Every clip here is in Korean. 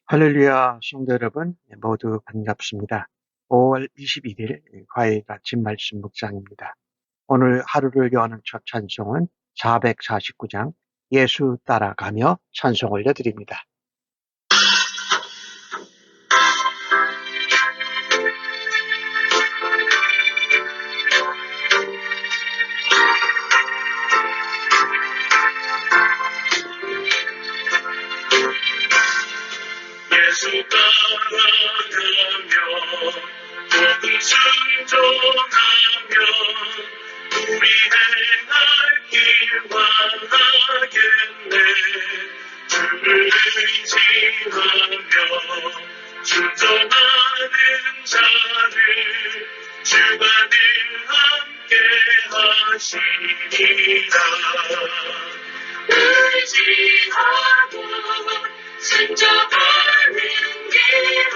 할렐루야, 성도 여러분, 모두 반갑습니다. 5월 21일 화요일 아침 말씀 묵상입니다. 오늘 하루를 여는 첫 찬송은 449장 예수 따라가며 찬송 올려드립니다. 예수 따라가며 복음 순종하며 우리 행할 길 완하겠네. 주를 의지하며 순종하는 자를 주가 늘 함께 하시리라. 의지하고 순종하는 길은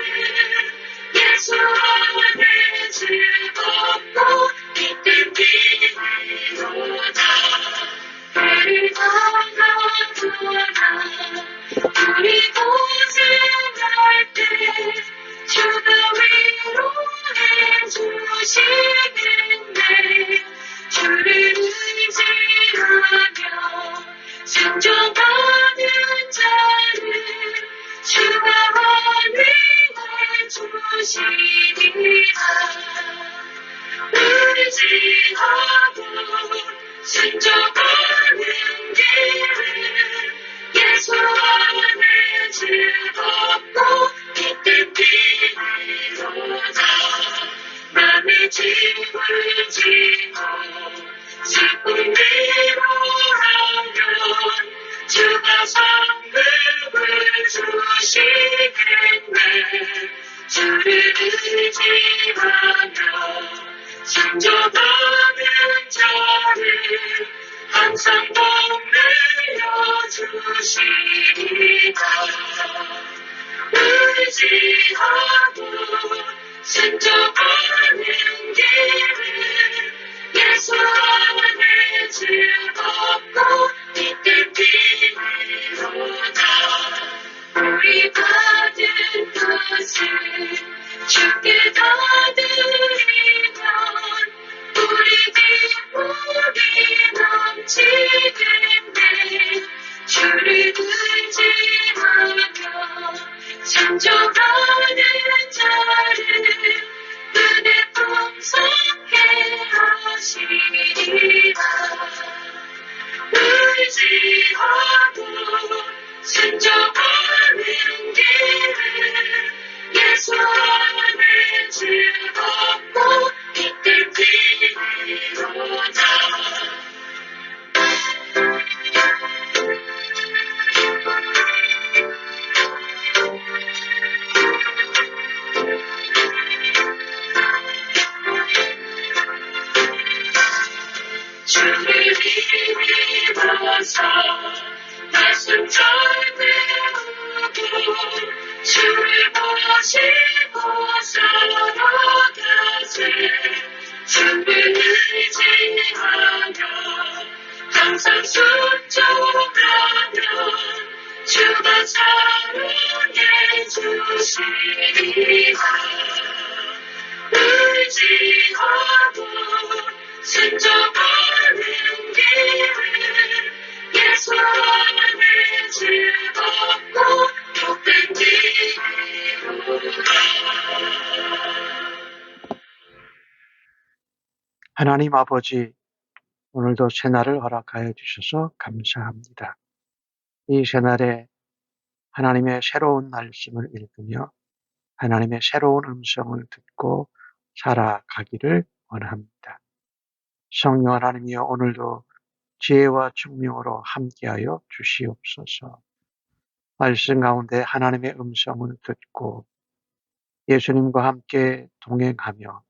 예수 안에 즐겁고 기쁨 비로다. 해를 당하거나 우리 고생할 때 주가 위로해 주시겠네. 주를 의지하며 순종하는 자를 주가 안위해 주시리라. 의지하고 순종하는 길은 예수 안에 즐겁고 기쁨 비로다. 남의 짐을 지고 슬픔 위로하면 주가 상급을 주시겠네. 주를 의지하며 순종하는 자를 항상 복내어 주시리라. 의지하고 순종하는 길은 예수 안에 즐겁고 기쁨 비로다. 우리 받은 것을 주께 다 드리면 우리 기쁨이 넘치겠네. 주를 의지하며 순종하는 자를 은혜 풍성케 하시리라. 의지하고 순종하는 길은 예수 안에 즐겁고 기쁨 비로다. 주를 믿어서 말씀 잘 배우고 주를 보시고 살아가세. 주를 의지하며 항상 순종하며 주가 사랑해 주시리라. 의지하고 순종하는 길은 예수 안에 즐겁고 복된 길이로다. 하나님 아버지, 오늘도 새날을 허락하여 주셔서 감사합니다. 이 새날에 하나님의 새로운 말씀을 읽으며 하나님의 새로운 음성을 듣고 살아가기를 원합니다. 성령 하나님이여, 오늘도 지혜와 총명으로 함께하여 주시옵소서. 말씀 가운데 하나님의 음성을 듣고 예수님과 함께 동행하며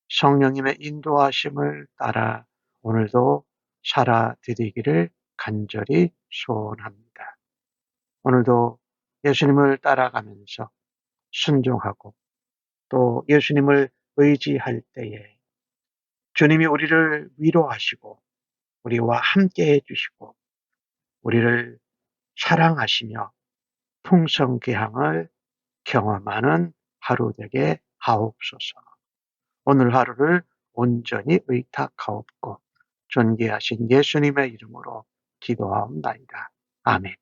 성령님의 인도하심을 따라 오늘도 살아드리기를 간절히 소원합니다. 오늘도 예수님을 따라가면서 순종하고 또 예수님을 의지할 때에 주님이 우리를 위로하시고 우리와 함께 해주시고 우리를 사랑하시며 풍성귀향을 경험하는 하루 되게 하옵소서. 오늘 하루를 온전히 의탁하옵고 존귀하신 예수님의 이름으로 기도하옵나이다. 아멘.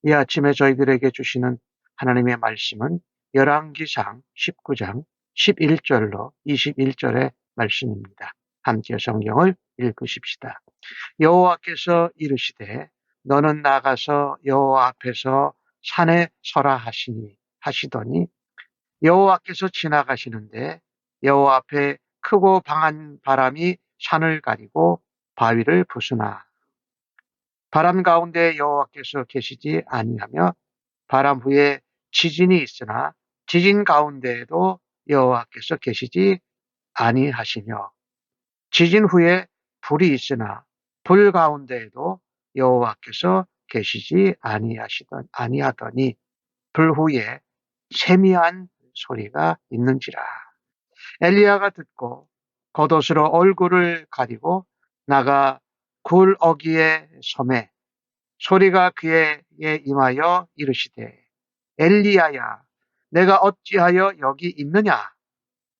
이 아침에 저희들에게 주시는 하나님의 말씀은 열왕기상 19장 11절로 21절의 말씀입니다. 함께 성경을 읽으십시다. 여호와께서 이르시되 너는 나가서 여호와 앞에서 산에 서라 하시더니 여호와께서 지나가시는데 여호와 앞에 크고 강한 바람이 산을 가리고 바위를 부수나 바람 가운데 여호와께서 계시지 아니하며 바람 후에 지진이 있으나 지진 가운데에도 여호와께서 계시지 아니하시며 지진 후에 불이 있으나 불 가운데에도 여호와께서 계시지 아니하더니 불 후에 세미한 소리가 있는지라. 엘리야가 듣고 겉옷으로 얼굴을 가리고 나가 굴 어귀에 섬에 소리가 그에게 임하여 이르시되 엘리야야 내가 어찌하여 여기 있느냐.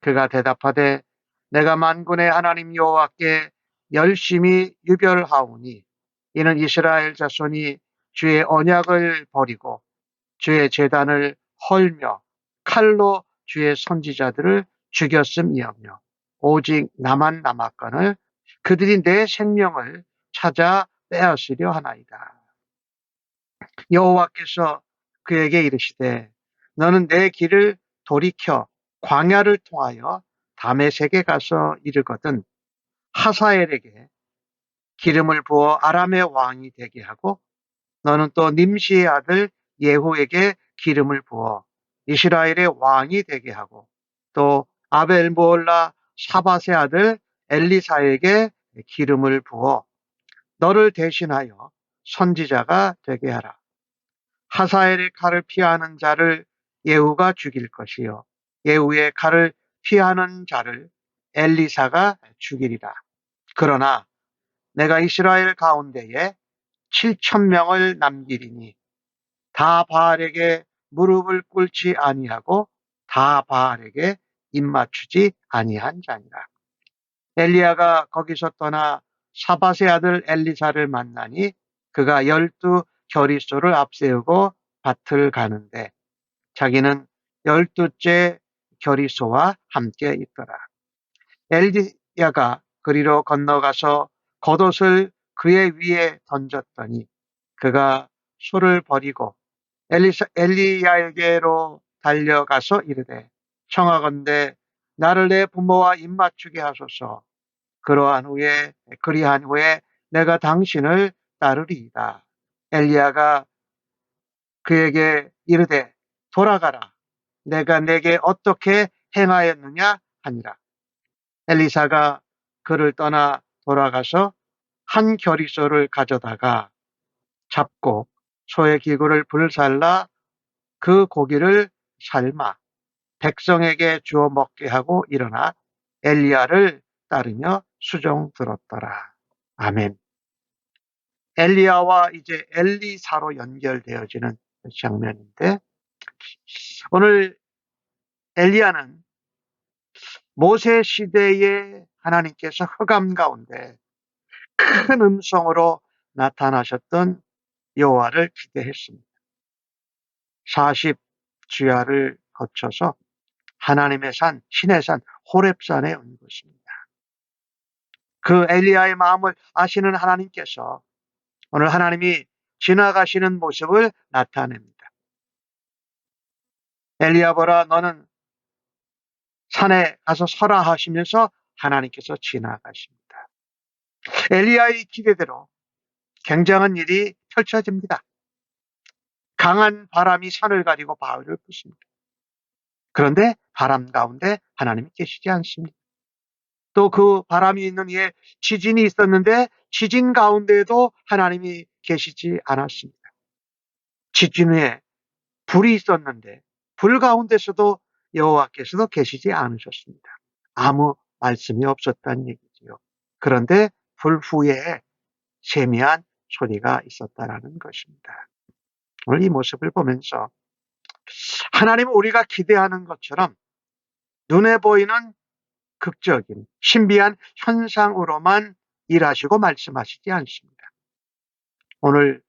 그가 대답하되 내가 만군의 하나님 여호와께 열심히 유별하오니 이는 이스라엘 자손이 주의 언약을 버리고 주의 제단을 헐며 칼로 주의 선지자들을 죽였음이오며 오직 나만 남았거늘 그들이 내 생명을 찾아 빼앗으려 하나이다. 여호와께서 그에게 이르시되 너는 내 길을 돌이켜 광야를 통하여 다메섹에 가서 이르거든 하사엘에게 기름을 부어 아람의 왕이 되게 하고 너는 또 님시의 아들 예후에게 기름을 부어 이스라엘의 왕이 되게 하고 또 아벨모올라 사밧의 아들 엘리사에게 기름을 부어 너를 대신하여 선지자가 되게 하라. 하사엘의 칼을 피하는 자를 예후가 죽일 것이요 예후의 칼을 피하는 자를 엘리사가 죽이리라. 그러나 내가 이스라엘 가운데에 7,000명을 남기리니 다 바알에게 무릎을 꿇지 아니하고 다 바알에게 입맞추지 아니한 자니라. 엘리야가 거기서 떠나 사밧의 아들 엘리사를 만나니 그가 12 결의소를 앞세우고 밭을 가는데 자기는 12째 결의소와 함께 있더라. 엘리야가 그리로 건너가서 겉옷을 그의 위에 던졌더니 그가 소를 버리고 엘리야에게로 달려가서 이르되 청하건대 나를 내 부모와 입맞추게 하소서. 그리한 후에 내가 당신을 따르리이다. 엘리야가 그에게 이르되 돌아가라. 내가 내게 어떻게 행하였느냐 하니라. 엘리사가 그를 떠나 돌아가서 한 결의소를 가져다가 잡고 소의 기구를 불살라 그 고기를 삶아 백성에게 주어 먹게 하고 일어나 엘리야를 따르며 수종 들었더라. 아멘. 엘리야와 이제 엘리사로 연결되어지는 장면인데 오늘 엘리야는 모세 시대에 하나님께서 흑암 가운데 큰 음성으로 나타나셨던 여호와를 기대했습니다. 40주야를 거쳐서 하나님의 산, 신의 산, 호렙산에 온 것입니다. 그 엘리야의 마음을 아시는 하나님께서 오늘 하나님이 지나가시는 모습을 나타냅니다. 엘리야 보라 너는 산에 가서 서라 하시면서 하나님께서 지나가십니다. 엘리야의 기대대로 굉장한 일이 펼쳐집니다. 강한 바람이 산을 가리고 바위를 부숩니다. 그런데 바람 가운데 하나님이 계시지 않습니다. 또 그 바람이 있는 이에 지진이 있었는데 지진 가운데에도 하나님이 계시지 않았습니다. 지진 후에 불이 있었는데 불 가운데서도 여호와께서도 계시지 않으셨습니다. 아무 말씀이 없었다는 얘기지요. 그런데 불 후에 세미한 소리가 있었다라는 것입니다. 오늘 이 모습을 보면서 하나님은 우리가 기대하는 것처럼 눈에 보이는 극적인 신비한 현상으로만 일하시고 말씀하시지 않습니다. 오늘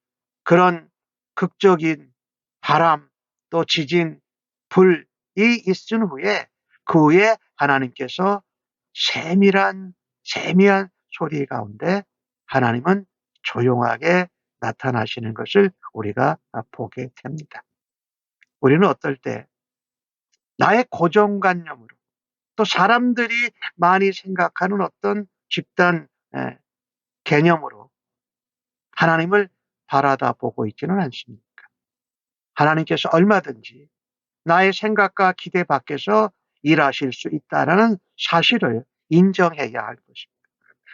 그런 극적인 바람, 또 지진, 불이 있은 후에 그 후에 하나님께서 세미한 소리 가운데 하나님은 조용하게 나타나시는 것을 우리가 보게 됩니다. 우리는 어떨 때 나의 고정관념으로 또 사람들이 많이 생각하는 어떤 집단 개념으로 하나님을 바라다 보고 있지는 않습니까? 하나님께서 얼마든지 나의 생각과 기대 밖에서 일하실 수 있다는 사실을 인정해야 할 것입니다.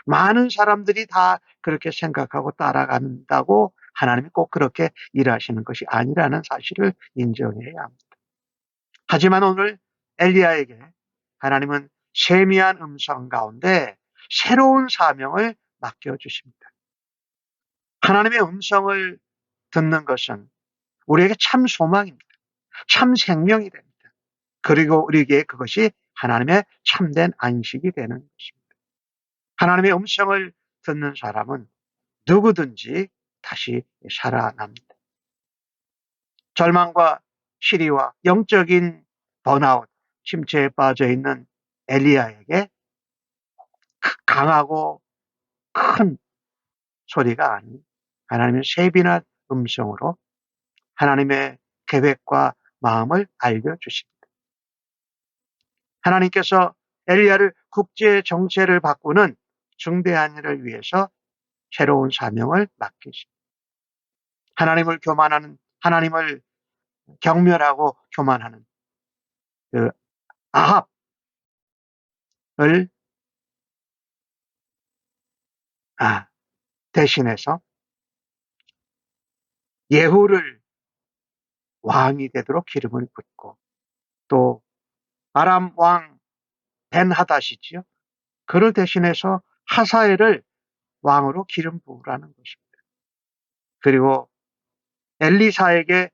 많은 사람들이 다 그렇게 생각하고 따라간다고 하나님이 꼭 그렇게 일하시는 것이 아니라는 사실을 인정해야 합니다. 하지만 오늘 엘리야에게 하나님은 세미한 음성 가운데 새로운 사명을 맡겨주십니다. 하나님의 음성을 듣는 것은 우리에게 참 소망입니다. 참 생명이 됩니다. 그리고 우리에게 그것이 하나님의 참된 안식이 되는 것입니다. 하나님의 음성을 듣는 사람은 누구든지 다시 살아납니다. 절망과 시리와 영적인 번아웃, 침체에 빠져 있는 엘리야에게 강하고 큰 소리가 아닌 하나님의 세빈한 음성으로 하나님의 계획과 마음을 알려주십니다. 하나님께서 엘리야를 국제 정세를 바꾸는 중대한 일을 위해서 새로운 사명을 맡기십니다. 하나님을 경멸하고 교만하는 그 아합을 대신해서 예후를 왕이 되도록 기름을 붓고 또 아람 왕 벤하닷이지요. 그를 대신해서 하사엘을 왕으로 기름 부으라는 것입니다. 그리고 엘리사에게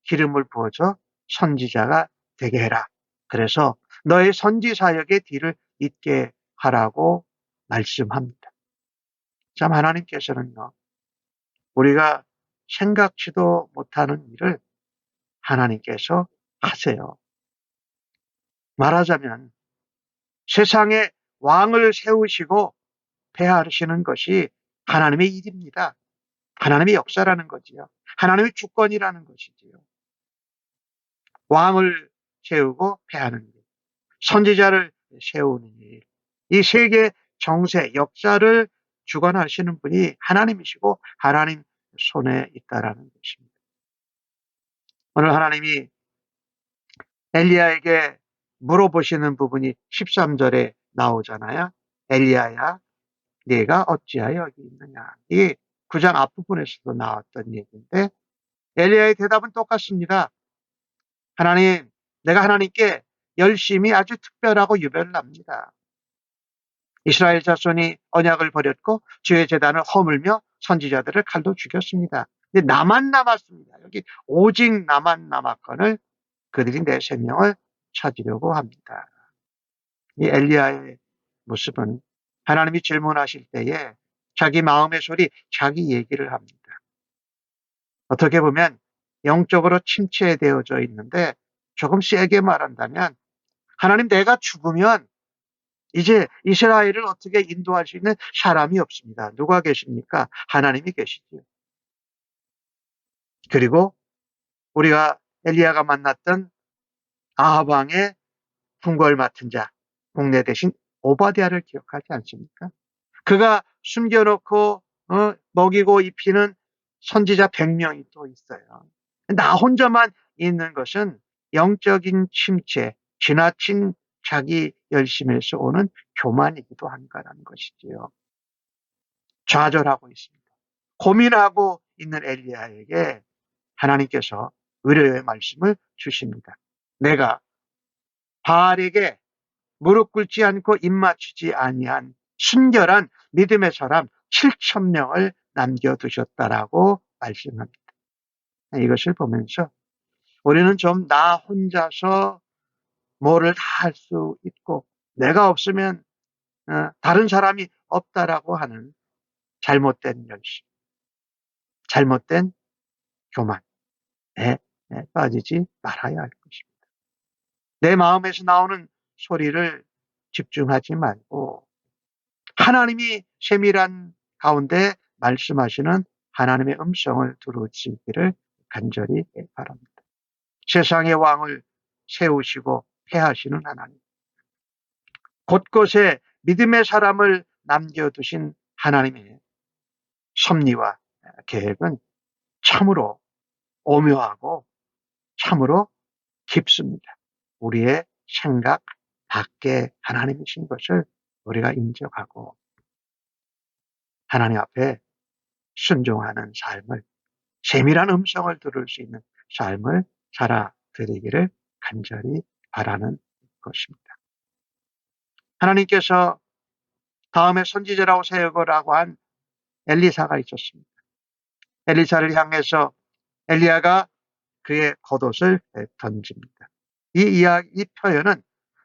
기름을 부어서 선지자가 되게 해라. 그래서 너의 선지 사역의 뒤를 잇게 하라고 말씀합니다. 참 하나님께서는요, 우리가 생각지도 못하는 일을 하나님께서 하세요. 말하자면 세상에 왕을 세우시고 폐하시는 것이 하나님의 일입니다. 하나님의 역사라는 거지요. 하나님의 주권이라는 것이지요. 왕을 세우고 폐하는 일, 선지자를 세우는 일, 이 세계 정세, 역사를 주관하시는 분이 하나님이시고 하나님 손에 있다라는 것입니다. 오늘 하나님이 엘리야에게 물어보시는 부분이 13절에 나오잖아요. 엘리야야, 네가 어찌하여 여기 있느냐. 이 9장 앞부분에서도 나왔던 얘기인데 엘리야의 대답은 똑같습니다. 하나님, 내가 하나님께 열심히 아주 특별하고 유별납니다. 이스라엘 자손이 언약을 버렸고 주의 제단을 허물며 선지자들을 칼로 죽였습니다. 근데 나만 남았습니다. 여기 오직 나만 남았거늘 그들이 내 생명을 찾으려고 합니다. 이 엘리야의 모습은 하나님이 질문하실 때에 자기 마음의 소리, 자기 얘기를 합니다. 어떻게 보면 영적으로 침체되어져 있는데 조금 세게 말한다면 하나님, 내가 죽으면 이제 이스라엘을 어떻게 인도할 수 있는 사람이 없습니다. 누가 계십니까? 하나님이 계시지요. 그리고 우리가 엘리야가 만났던 아합 왕의 궁궐 맡은 자, 국내 대신 오바댜를 기억하지 않습니까? 그가 숨겨놓고 먹이고 입히는 선지자 100명이 또 있어요. 나 혼자만 있는 것은 영적인 침체, 지나친 자기 열심에서 오는 교만이기도 한가라는 것이지요. 좌절하고 있습니다. 고민하고 있는 엘리야에게 하나님께서 의뢰의 말씀을 주십니다. 내가 바알에게 무릎 꿇지 않고 입 맞추지 아니한 순결한 믿음의 사람 7,000명을 남겨두셨다라고 말씀합니다. 이것을 보면서 우리는 좀 나 혼자서 뭐를 다 할 수 있고 내가 없으면 다른 사람이 없다라고 하는 잘못된 열심, 잘못된 교만에 빠지지 말아야 할 것입니다. 내 마음에서 나오는 소리를 집중하지 말고 하나님이 세밀한 가운데 말씀하시는 하나님의 음성을 들으시기를 간절히 바랍니다. 세상의 왕을 세우시고 패하시는 하나님, 곳곳에 믿음의 사람을 남겨두신 하나님의 섭리와 계획은 참으로 오묘하고 참으로 깊습니다. 우리의 생각 밖의 하나님이신 것을 우리가 인정하고 하나님 앞에 순종하는 삶을, 세밀한 음성을 들을 수 있는 삶을 살아드리기를 간절히 바라는 것입니다. 하나님께서 다음에 선지자라고 세우라고 한 엘리사가 있었습니다. 엘리사를 향해서 엘리야가 그의 겉옷을 던집니다. 이 표현은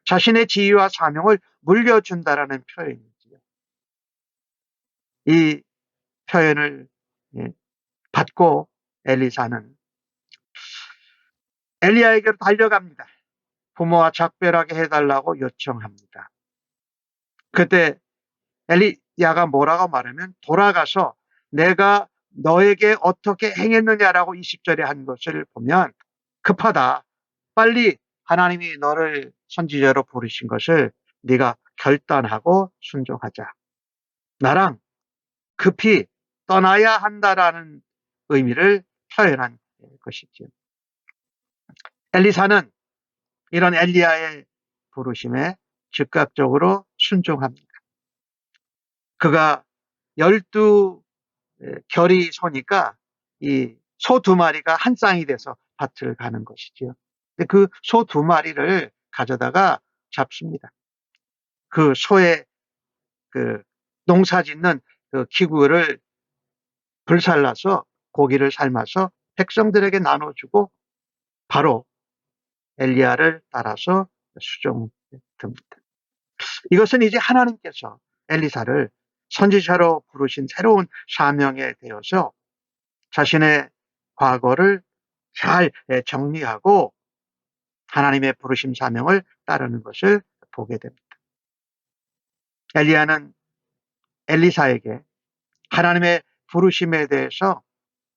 자신의 지위와 사명을 물려준다라는 표현이지요. 이 표현을 받고 엘리사는 엘리야에게로 달려갑니다. 부모와 작별하게 해달라고 요청합니다. 그때 엘리야가 뭐라고 말하면 돌아가서 내가 너에게 어떻게 행했느냐라고 20절에 한 것을 보면 급하다. 빨리 하나님이 너를 선지자로 부르신 것을 네가 결단하고 순종하자. 나랑 급히 떠나야 한다라는 의미를 표현한 것이죠. 엘리사는 이런 엘리야의 부르심에 즉각적으로 순종합니다. 그가 12 결이 소니까 이 소 2마리가 한 쌍이 돼서 밭을 가는 것이지요. 그 소 2마리를 가져다가 잡습니다. 그 소의 그 농사 짓는 그 기구를 불살라서 고기를 삶아서 백성들에게 나눠주고 바로 엘리야를 따라서 수종듭니다. 이것은 이제 하나님께서 엘리사를 선지자로 부르신 새로운 사명에 대해서 자신의 과거를 잘 정리하고 하나님의 부르심 사명을 따르는 것을 보게 됩니다. 엘리야는 엘리사에게 하나님의 부르심에 대해서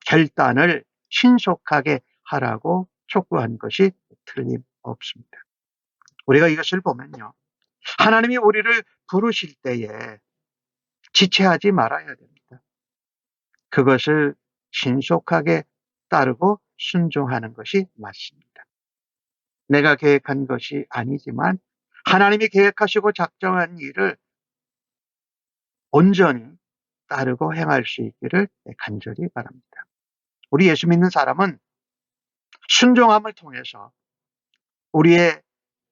결단을 신속하게 하라고 촉구한 것이 틀림없습니다. 우리가 이것을 보면요. 하나님이 우리를 부르실 때에 지체하지 말아야 됩니다. 그것을 신속하게 따르고 순종하는 것이 맞습니다. 내가 계획한 것이 아니지만 하나님이 계획하시고 작정한 일을 온전히 따르고 행할 수 있기를 간절히 바랍니다. 우리 예수 믿는 사람은 순종함을 통해서 우리의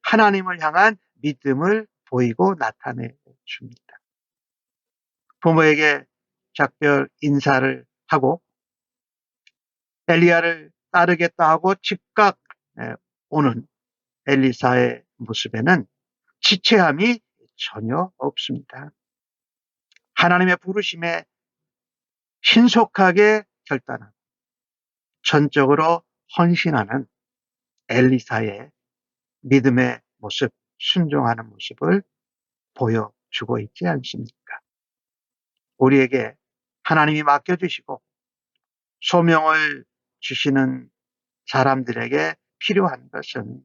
하나님을 향한 믿음을 보이고 나타내 줍니다. 부모에게 작별 인사를 하고 엘리야를 따르겠다 하고 즉각 오는 엘리사의 모습에는 지체함이 전혀 없습니다. 하나님의 부르심에 신속하게 결단하고 전적으로 헌신하는 엘리사의 믿음의 모습, 순종하는 모습을 보여주고 있지 않습니까? 우리에게 하나님이 맡겨주시고 소명을 주시는 사람들에게 필요한 것은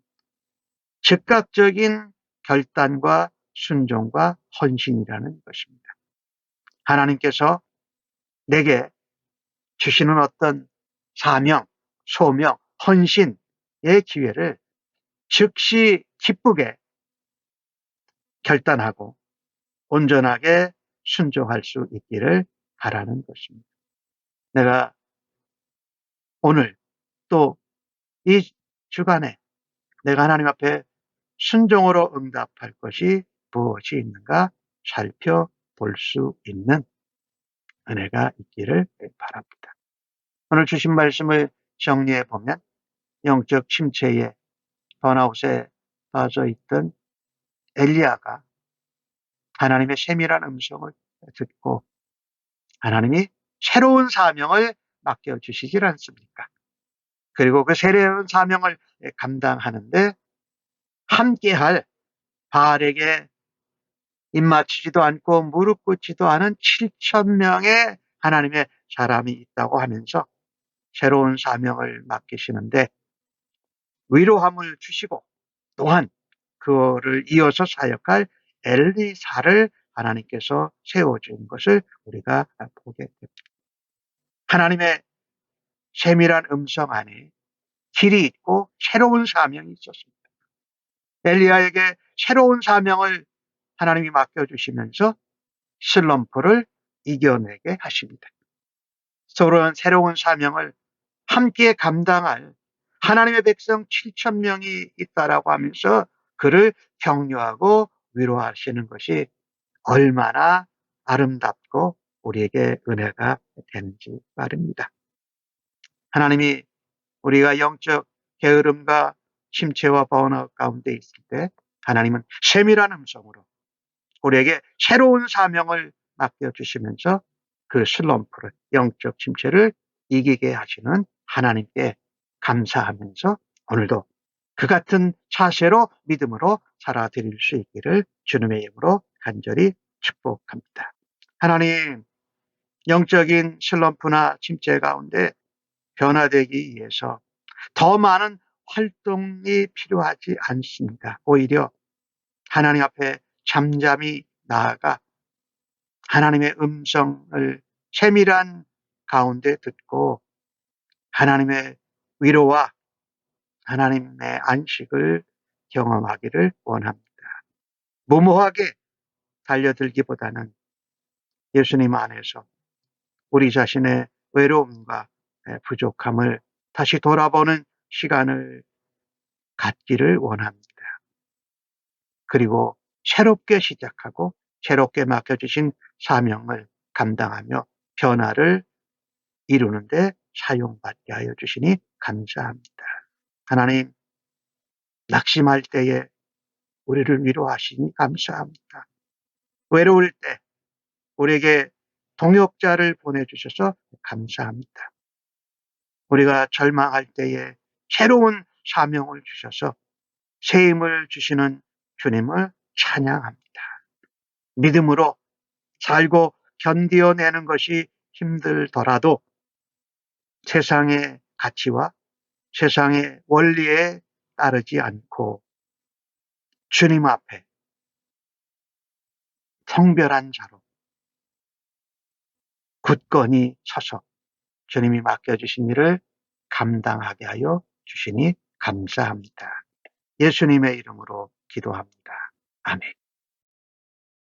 즉각적인 결단과 순종과 헌신이라는 것입니다. 하나님께서 내게 주시는 어떤 사명, 소명, 헌신의 기회를 즉시 기쁘게 결단하고 온전하게 순종할 수 있기를 바라는 것입니다. 내가 오늘 또 이 주간에 내가 하나님 앞에 순종으로 응답할 것이 무엇이 있는가 살펴볼 수 있는 은혜가 있기를 바랍니다. 오늘 주신 말씀을 정리해 보면 영적 침체에 번아웃에 빠져 있던 엘리야가 하나님의 세밀한 음성을 듣고 하나님이 새로운 사명을 맡겨주시지 않습니까? 그리고 그 새로운 사명을 감당하는데 함께할 바알에게 입맞추지도 않고 무릎 꿇지도 않은 7,000명의 하나님의 사람이 있다고 하면서 새로운 사명을 맡기시는데 위로함을 주시고 또한 그거를 이어서 사역할 엘리사를 하나님께서 세워준 것을 우리가 보게 됩니다. 하나님의 세밀한 음성 안에 길이 있고 새로운 사명이 있었습니다. 엘리야에게 새로운 사명을 하나님이 맡겨주시면서 슬럼프를 이겨내게 하십니다. 서로는 새로운 사명을 함께 감당할 하나님의 백성 7,000명이 있다라고 하면서 그를 격려하고 위로하시는 것이 얼마나 아름답고 우리에게 은혜가 되는지 말입니다. 하나님이 우리가 영적 게으름과 침체와 번아웃 가운데 있을 때 하나님은 세밀한 음성으로 우리에게 새로운 사명을 맡겨주시면서 그 슬럼프를, 영적 침체를 이기게 하시는 하나님께 감사하면서 오늘도 그 같은 자세로 믿음으로 살아드릴 수 있기를 주님의 이름으로 간절히 축복합니다. 하나님, 영적인 슬럼프나 침체 가운데 변화되기 위해서 더 많은 활동이 필요하지 않습니다. 오히려 하나님 앞에 잠잠히 나아가 하나님의 음성을 세밀한 가운데 듣고 하나님의 위로와 하나님의 안식을 경험하기를 원합니다. 무모하게 달려들기보다는 예수님 안에서 우리 자신의 외로움과 부족함을 다시 돌아보는 시간을 갖기를 원합니다. 그리고 새롭게 시작하고 새롭게 맡겨주신 사명을 감당하며 변화를 이루는데 사용받게 하여 주시니 감사합니다. 하나님, 낙심할 때에 우리를 위로하시니 감사합니다. 외로울 때 우리에게 동역자를 보내주셔서 감사합니다. 우리가 절망할 때에 새로운 사명을 주셔서 새 힘을 주시는 주님을 찬양합니다. 믿음으로 살고 견디어내는 것이 힘들더라도 세상의 가치와 세상의 원리에 따르지 않고 주님 앞에 성별한 자로 굳건히 서서 주님이 맡겨주신 일을 감당하게 하여 주시니 감사합니다. 예수님의 이름으로 기도합니다. 아멘.